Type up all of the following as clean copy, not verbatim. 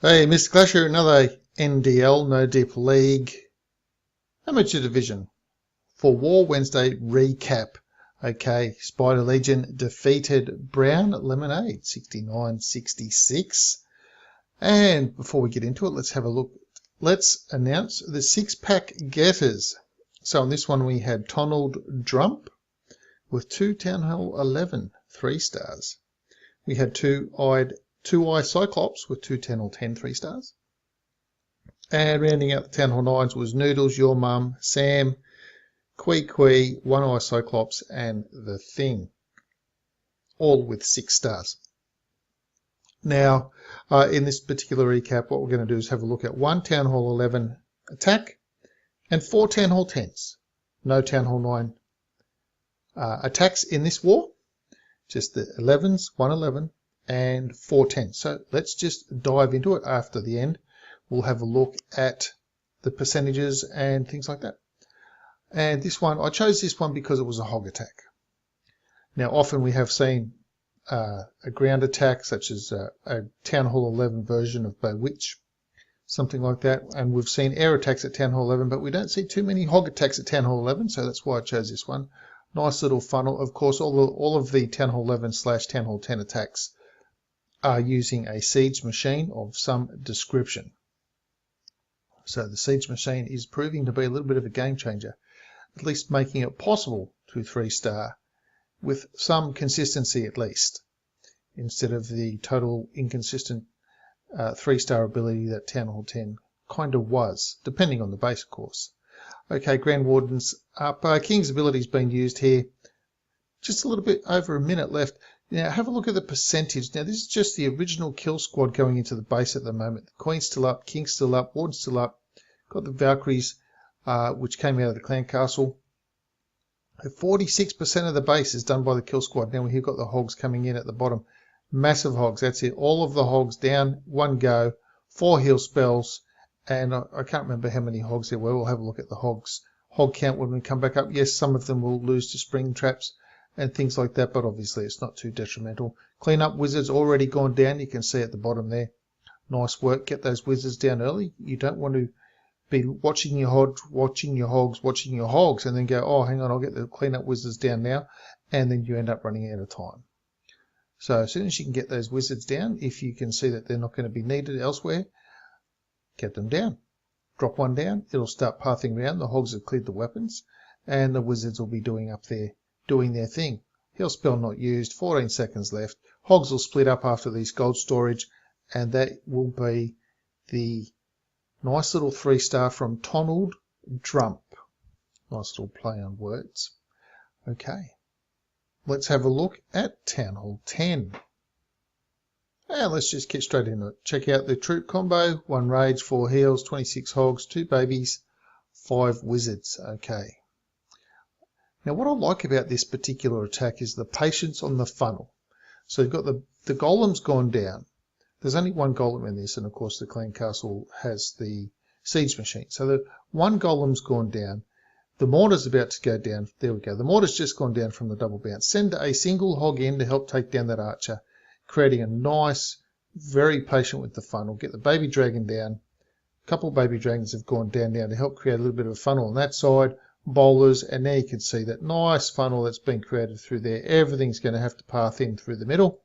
Hey, Mr. Clasher, another NDL, No Dip League Amateur Division for War Wednesday recap. Okay, Spider Legion defeated Brown Lemonade 69-66. And before we get into it, let's have a look. Let's announce the 6-pack getters. So on this one we had Tonald Drump with 2 Town Hall 11, 3 stars. We had Two-Eye Cyclops with 2 Town Hall 10, 3 stars. And rounding out the Town Hall 9s was Noodles, Your Mum, Sam, Quee, One-Eye Cyclops, and The Thing, all with 6 stars. Now, in this particular recap, what we're going to do is have a look at 1 Town Hall 11 attack and 4 Town Hall 10s. No Town Hall 9 attacks in this war, just the 11s, 1 11 and 4 10s. So let's just dive into it. After the end, we'll have a look at the percentages and things like that. And this one, I chose this one because it was a hog attack. Now, often we have seen a ground attack, such as a Town Hall 11 version of Bewitch, something like that. And we've seen air attacks at Town Hall 11, but we don't see too many hog attacks at Town Hall 11, so that's why I chose this one. Nice little funnel. Of course, all of the Town Hall 11 / Town Hall 10 attacks are using a siege machine of some description. So the siege machine is proving to be a little bit of a game changer, at least making it possible to 3-star with some consistency at least, instead of the total inconsistent 3-star ability that Town Hall 10 kind of was, depending on the base, of course. Okay, Grand Warden's up. King's ability's been used here. Just a little bit over a minute left. Now, have a look at the percentage. Now, this is just the original kill squad going into the base at the moment. The Queen's still up, King's still up, Warden's still up. Got the Valkyries, which came out of the clan castle. 46% of the base is done by the kill squad. Now, we've got the hogs coming in at the bottom. Massive hogs, that's it. All of the hogs down, one go, 4 heal spells, and I can't remember how many hogs there were. We'll have a look at the hog count when we come back up. Yes, some of them will lose to spring traps and things like that, but obviously it's not too detrimental. Clean up wizards already gone down. You can see at the bottom there. Nice work. Get those wizards down early. You don't want to be watching your hogs, and then go, oh, hang on, I'll get the clean up wizards down now, and then you end up running out of time. So as soon as you can get those wizards down, if you can see that they're not going to be needed elsewhere, get them down. Drop one down, it'll start pathing around. The hogs have cleared the weapons, and the wizards will be doing their thing. Heal spell not used, 14 seconds left. Hogs will split up after these gold storage, and that will be the nice little 3-star from Tonald Drump. Nice little play on words. Okay, let's have a look at Town Hall 10. And let's just get straight into it. Check out the troop combo. 1 rage, 4 heals, 26 hogs, 2 babies, 5 wizards. Okay. Now, what I like about this particular attack is the patience on the funnel. So you've got the golem's gone down. There's only 1 golem in this, and of course the clan castle has the siege machine. So the 1 golem's gone down. The mortar's about to go down. There we go. The mortar's just gone down from the double bounce. Send a single hog in to help take down that archer, creating a nice, very patient with the funnel. Get the baby dragon down. A couple of baby dragons have gone down now to help create a little bit of a funnel on that side. Bowlers, and now you can see that nice funnel that's been created through there. Everything's going to have to path in through the middle,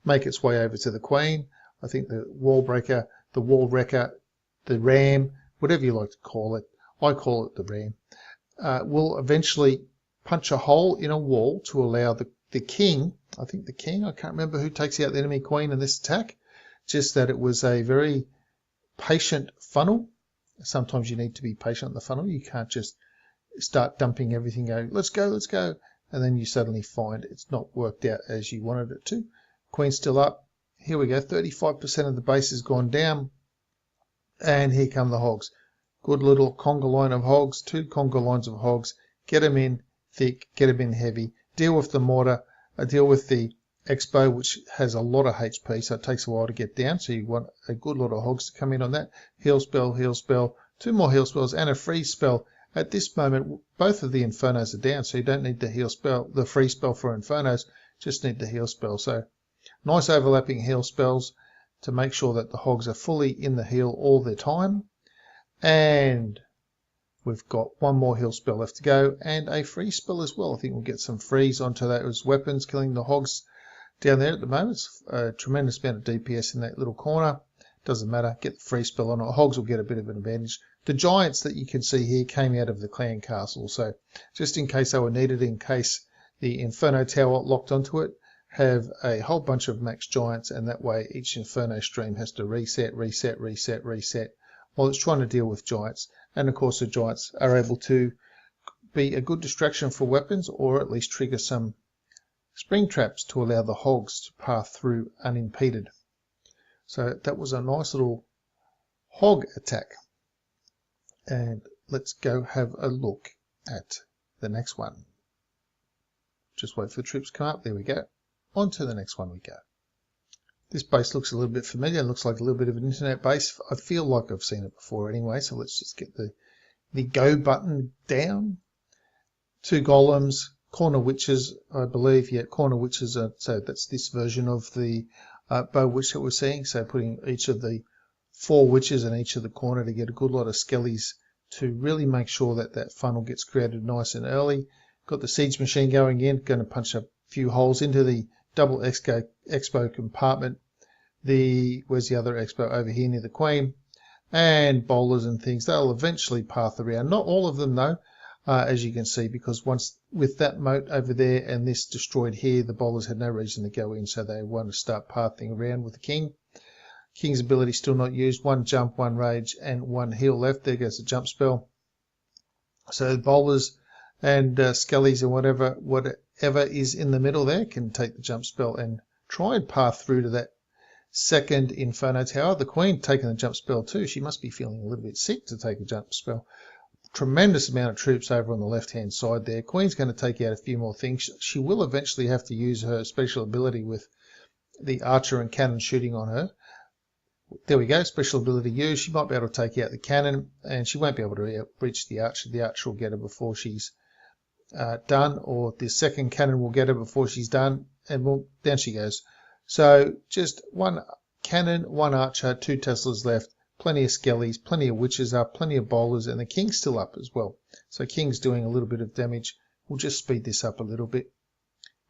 make its way over to the Queen. I think the wall breaker, the wall wrecker, the ram, whatever you like to call it, I call it the ram, will eventually punch a hole in a wall to allow the king, I can't remember who takes out the enemy queen in this attack, just that it was a very patient funnel. Sometimes you need to be patient on the funnel. You can't just start dumping everything, go, let's go, and then you suddenly find it's not worked out as you wanted it to. Queen's still up. Here we go, 35% of the base has gone down, and here come the hogs. Good little conga line of hogs, 2 conga lines of hogs. Get them in thick, get them in heavy. Deal with the mortar, deal with the expo, which has a lot of HP, so it takes a while to get down, so you want a good lot of hogs to come in on that. Heal spell, 2 more heal spells, and a freeze spell. At this moment, both of the Infernos are down, so you don't need the heal spell, the free spell for Infernos, just need the heal spell. So nice overlapping heal spells, to make sure that the hogs are fully in the heel all the time. And we've got one more heal spell left to go and a free spell as well. I think we'll get some freeze onto those weapons, killing the hogs down there at the moment. It's a tremendous amount of DPS in that little corner. Doesn't matter, get the free spell on it. Hogs will get a bit of an advantage. The giants that you can see here came out of the clan castle, so just in case they were needed, in case the Inferno Tower locked onto it, have a whole bunch of max giants, and that way each Inferno stream has to reset while it's trying to deal with giants. And of course the giants are able to be a good distraction for weapons, or at least trigger some spring traps to allow the hogs to pass through unimpeded. So that was a nice little hog attack. And let's go have a look at the next one. Just wait for the troops to come up. There we go. On to the next one we go. This base looks a little bit familiar. It looks like a little bit of an internet base. I feel like I've seen it before anyway. So let's just get the go button down. 2 golems, corner witches, I believe. Yeah, corner witches. So that's this version of the bow witch that we're seeing. So putting each of the 4 witches in each of the corner to get a good lot of skellies to really make sure that that funnel gets created nice and early. Got the siege machine going in, going to punch a few holes into the double expo compartment. Where's the other expo? Over here near the queen. And bowlers and things, they'll eventually path around. Not all of them though, as you can see, because once with that moat over there and this destroyed here, the bowlers had no reason to go in, so they want to start pathing around with the king. King's ability still not used. 1 jump, 1 rage, and 1 heal left. There goes the jump spell. So bowlers and skellies and whatever is in the middle there can take the jump spell and try and path through to that second Inferno Tower. The queen taking the jump spell too. She must be feeling a little bit sick to take a jump spell. Tremendous amount of troops over on the left hand side there. Queen's going to take out a few more things. She will eventually have to use her special ability with the archer and cannon shooting on her. There we go, special ability used. She might be able to take out the cannon, and she won't be able to reach the archer. The archer will get her before she's done, or the second cannon will get her before she's done, and down she goes. So just 1 cannon, 1 archer, 2 Teslas left, plenty of skellies, plenty of witches up, plenty of bowlers, and the king's still up as well. So king's doing a little bit of damage. We'll just speed this up a little bit.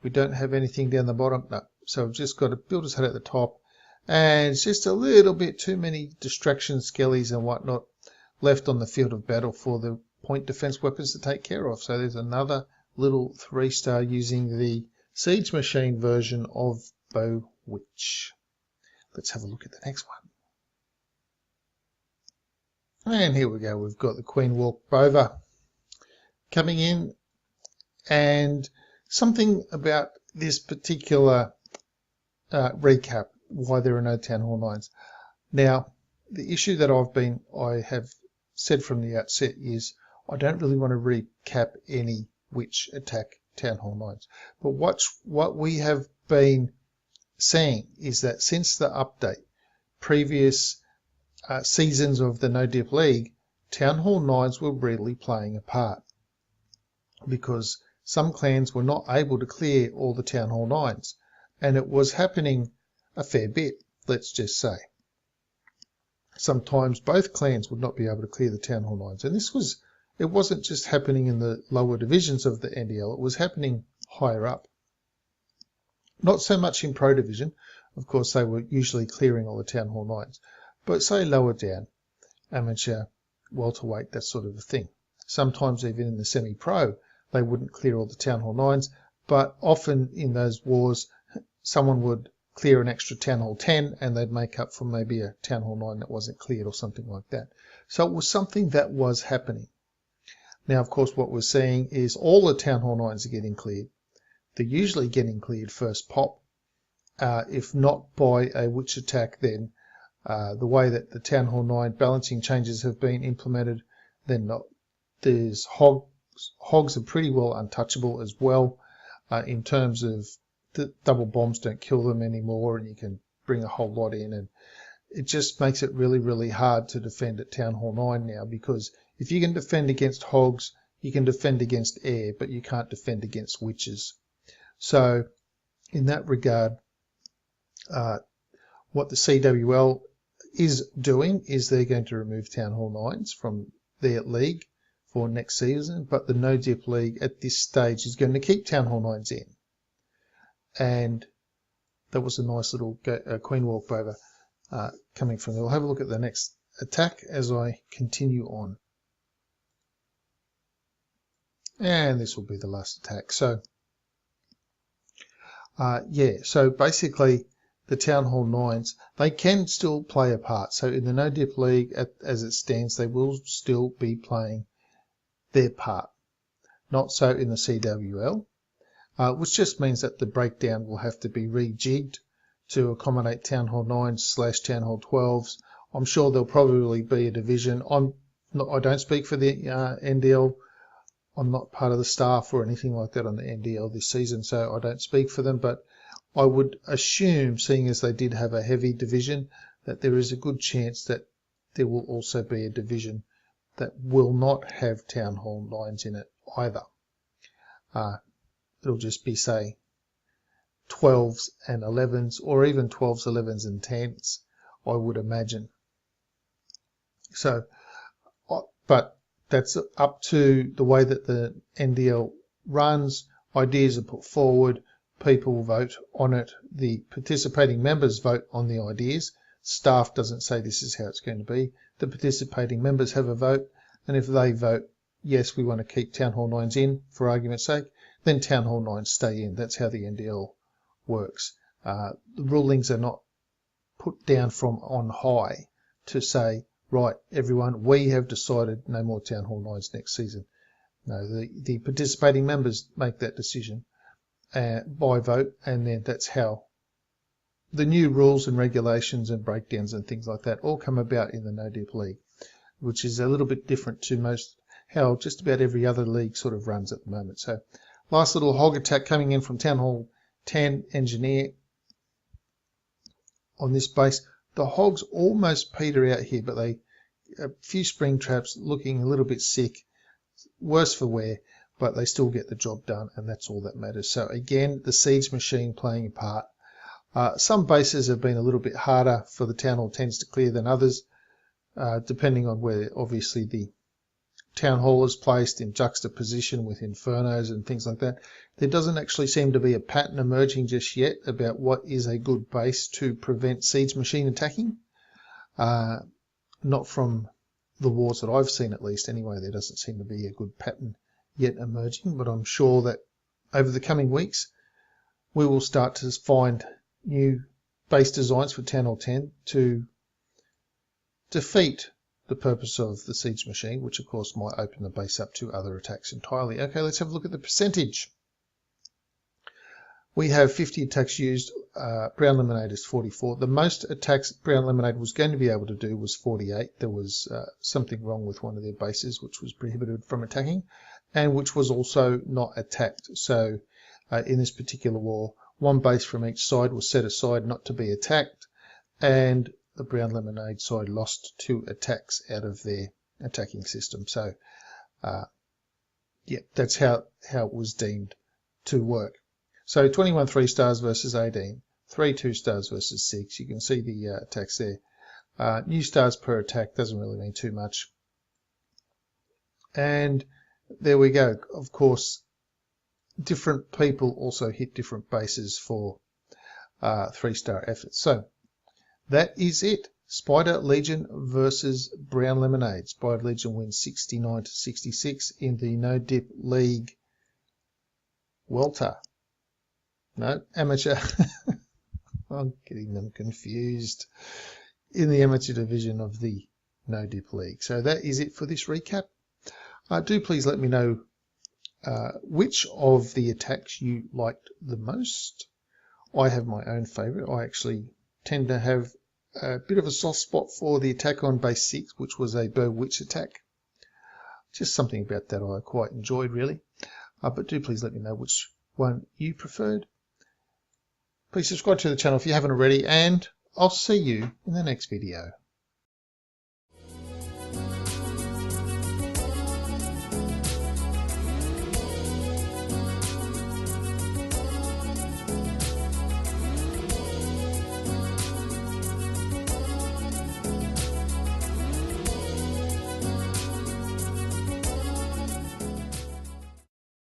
We don't have anything down the bottom, no. So we've just got a builder's hut at the top. And it's just a little bit too many distraction skellies and whatnot left on the field of battle for the point defense weapons to take care of. So there's another little 3-star using the siege machine version of Bow Witch. Let's have a look at the next one. And here we go. We've got the Queen Walk Bova coming in. And something about this particular recap, why there are no Town Hall 9s. Now, the issue that I have said from the outset is I don't really want to recap any witch attack Town Hall 9s. But what we have been seeing is that since the update, previous seasons of the No Dip League, Town Hall 9s were really playing a part because some clans were not able to clear all the Town Hall 9s, and it was happening a fair bit, let's just say. Sometimes both clans would not be able to clear the Town Hall 9s, and it wasn't just happening in the lower divisions of the NDL, it was happening higher up. Not so much in Pro Division, of course they were usually clearing all the Town Hall 9s, but say lower down, amateur, welterweight, that sort of a thing. Sometimes even in the semi-pro, they wouldn't clear all the Town Hall 9s, but often in those wars, someone would clear an extra Town Hall 10 and they'd make up for maybe a Town Hall 9 that wasn't cleared or something like that. So it was something that was happening. Now, of course, what we're seeing is all the Town Hall 9s are getting cleared. They're usually getting cleared first pop. If not by a witch attack, then the way that the Town Hall 9 balancing changes have been implemented, then not. There's hogs are pretty well untouchable as well in terms of the double bombs don't kill them anymore, and you can bring a whole lot in, and it just makes it really, really hard to defend at Town Hall 9 now, because if you can defend against hogs, you can defend against air, but you can't defend against witches. So in that regard, what the CWL is doing is they're going to remove Town Hall 9s from their league for next season, but the No Dip League at this stage is going to keep Town Hall 9s in. And that was a nice little queen walkover coming from there. We'll have a look at the next attack as I continue on. And this will be the last attack. So, so basically the Town Hall 9s, they can still play a part. So in the No Dip League, as it stands, they will still be playing their part. Not so in the CWL, which just means that the breakdown will have to be rejigged to accommodate Town Hall 9s / Town Hall 12s. I'm sure there'll probably be a division. I don't speak for the NDL. I'm not part of the staff or anything like that on the NDL this season, so I don't speak for them, but I would assume, seeing as they did have a heavy division, that there is a good chance that there will also be a division that will not have Town Hall 9s in it either. It'll just be, say, 12s and 11s, or even 12s, 11s and 10s, I would imagine. So, but that's up to the way that the NDL runs. Ideas are put forward, people vote on it, the participating members vote on the ideas. Staff doesn't say this is how it's going to be. The participating members have a vote, and if they vote, yes, we want to keep Town Hall 9s in, for argument's sake, then Town Hall 9s stay in. That's how the NDL works. The rulings are not put down from on high to say, right, everyone, we have decided no more Town Hall 9s next season. No, the participating members make that decision by vote, and then that's how the new rules and regulations and breakdowns and things like that all come about in the No Dip League, which is a little bit different to how just about every other league sort of runs at the moment. So, last little hog attack coming in from Town Hall 10 Engineer on this base. The hogs almost peter out here, but a few spring traps looking a little bit sick, worse for wear, but they still get the job done, and that's all that matters. So again, the siege machine playing a part. Some bases have been a little bit harder for the Town Hall 10s to clear than others, depending on where obviously the Town Hall is placed in juxtaposition with Infernos and things like that. There doesn't actually seem to be a pattern emerging just yet about what is a good base to prevent siege machine attacking. Not from the wars that I've seen, at least anyway. There doesn't seem to be a good pattern yet emerging, but I'm sure that over the coming weeks we will start to find new base designs for Town Hall 10 to defeat the purpose of the siege machine, which of course might open the base up to other attacks entirely. Okay, let's have a look at the percentage. We have 50 attacks used, Brown Lemonade is 44. The most attacks Brown Lemonade was going to be able to do was 48. There was something wrong with one of their bases which was prohibited from attacking, and which was also not attacked. So in this particular war, one base from each side was set aside not to be attacked, and the Brown Lemonade side lost 2 attacks out of their attacking system. So yeah, that's how it was deemed to work. So 21 3-stars versus 18, 3 2-stars versus 6. You can see the attacks there. New stars per attack doesn't really mean too much. And there we go. Of course, different people also hit different bases for 3-star efforts. So that is it. Spider Legion versus Brown Lemonade. Spider Legion wins 69-66 in the No Dip League Welter. No, amateur. I'm getting them confused. In the amateur division of the No Dip League. So that is it for this recap. Do please let me know which of the attacks you liked the most. I have my own favourite. I actually tend to have a bit of a soft spot for the attack on base 6, which was a Bow Witch attack. Just something about that I quite enjoyed, really. But do please let me know which one you preferred. Please subscribe to the channel if you haven't already, and I'll see you in the next video.